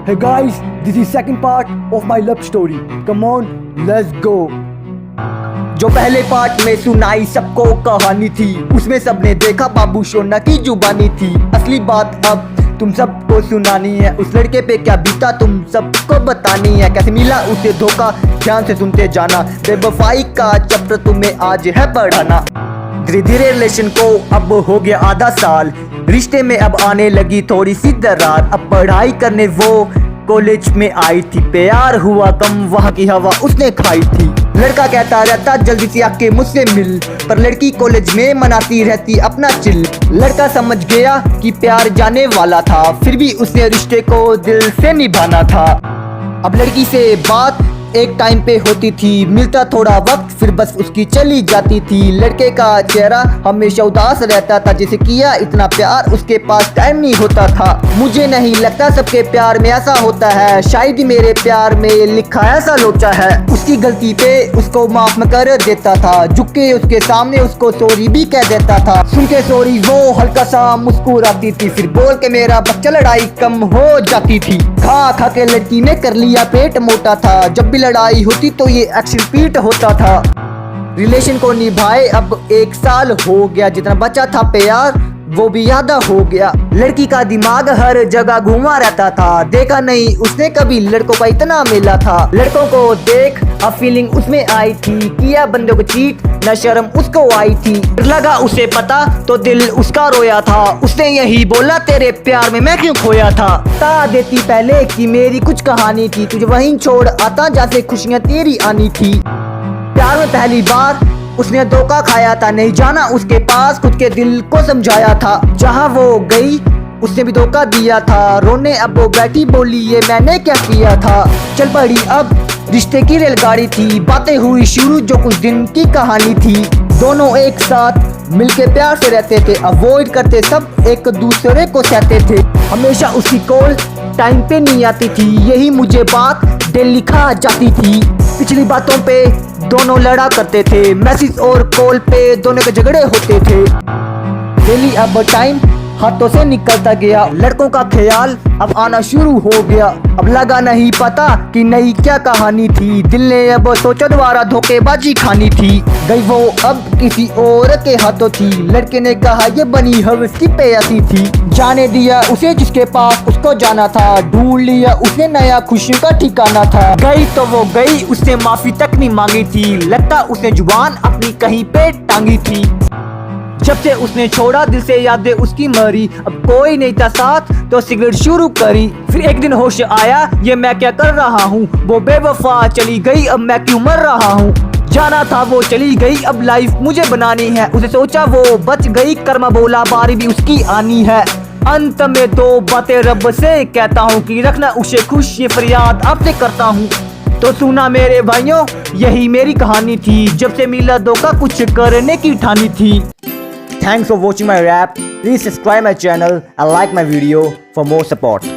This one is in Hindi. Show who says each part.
Speaker 1: Hey guys, this is second part of my love story. Come on, let's go.
Speaker 2: जो पहले पार्ट में सुनाई सबको कहानी थी, उसमें सबने देखा बाबू सोना की जुबानी थी। असली बात अब तुम सबको सुनानी है, उस लड़के पे क्या बीता तुम सबको बतानी है। कैसे मिला उसे धोखा ध्यान से सुनते जाना, बेवफाई का चैप्टर तुम्हें आज है पढ़ाना। धीरे धीरे रिलेशन को अब हो गया आधा साल, रिश्ते में अब आने लगी थोड़ी सी दरार। अब पढ़ाई करने वो कॉलेज में आई थी, प्यार हुआ कम वहाँ की हवा उसने खाई थी। लड़का कहता रहता जल्दी से आके मुझसे मिल, पर लड़की कॉलेज में मनाती रहती अपना चिल। लड़का समझ गया कि प्यार जाने वाला था, फिर भी उसने रिश्ते को दिल से निभाना था। अब लड़की से बात एक टाइम पे होती थी, मिलता थोड़ा वक्त फिर बस उसकी चली जाती थी। लड़के का चेहरा हमेशा उदास रहता था, जैसे किया इतना प्यार उसके पास टाइम नहीं होता था। मुझे नहीं लगता सबके प्यार में ऐसा होता है, शायद मेरे प्यार में लिखा ऐसा लोचा है। उसकी गलती पे उसको माफ में कर देता था, झुक के उसके सामने उसको सॉरी भी कह देता था। सुन के सॉरी वो हल्का सा मुस्कुराती थी, फिर बोल के मेरा बच्चा लड़ाई कम हो जाती थी। खा खा के लड़की ने कर लिया पेट मोटा था, जब भी लड़ाई होती तो ये एक्शन रिपीट होता था। रिलेशन को निभाए अब 1 साल हो गया, जितना बचा था प्यार वो भी यादा हो गया। लड़की का दिमाग हर जगह घूमा रहता था, देखा नहीं उसने कभी लड़कों का इतना मिला था। लड़कों को देख अब फीलिंग उसमें आई थी, किया बंदों को चीट न शर्म उसको आई थी। लगा उसे पता तो दिल उसका रोया था, उसने यही बोला तेरे प्यार में मैं क्यों खोया था। बता देती पहले कि मेरी कुछ कहानी थी, तुझे वहीं छोड़ आता जैसे खुशियां तेरी आनी थी। प्यार में पहली बार उसने धोखा खाया था, नहीं जाना उसके पास खुद के दिल को समझाया था। जहाँ वो गई उसने भी धोखा दिया था, रोने अब वो बैठी बोली ये मैंने क्या किया था। चल पड़ी अब रिश्ते की रेलगाड़ी थी, बातें हुई शुरू जो कुछ दिन की कहानी थी। दोनों एक साथ मिलके प्यार से रहते थे, अवॉइड करते सब एक दूसरे को सहते थे। हमेशा उसकी कॉल टाइम पे नहीं आती थी, यही मुझे बात दिल लिखा जाती थी। पिछली बातों पे दोनों लड़ा करते थे, मैसेज और कॉल पे दोनों के झगड़े होते थे। डेली अब टाइम हाथों से निकलता गया, लड़कों का ख्याल अब आना शुरू हो गया। अब लगा नहीं पता कि नई क्या कहानी थी, दिल ने अब सोचा दोबारा धोखेबाजी खानी थी। गई वो अब किसी और के हाथों थी, लड़के ने कहा ये बनी हवस की प्यासी थी। जाने दिया उसे जिसके पास उसको जाना था, ढूंढ लिया उसने नया खुशियों का ठिकाना था। गई तो वो गई, उसने माफी तक नहीं मांगी थी, लगता उसने जुबान अपनी कहीं पे टांगी थी। जब से उसने छोड़ा दिल से यादें उसकी मरी, अब कोई नहीं था साथ तो सिगरेट शुरू करी। फिर एक दिन होश आया ये मैं क्या कर रहा हूँ, वो बेवफा चली गई अब मैं क्यों मर रहा हूँ। जाना था वो चली गई अब लाइफ मुझे बनानी है, उसे सोचा वो बच गई कर्मा बोला बारी भी उसकी आनी है। अंत में 2 बातें रब से कहता हूँ कि रखना उसे खुश, ये फरियाद आपसे करता हूँ। तो सुना मेरे भाइयों यही मेरी कहानी थी, जब से मिला धोखा कुछ करने की ठानी थी। Thanks for watching my rap. Please subscribe my channel and like my video for more support.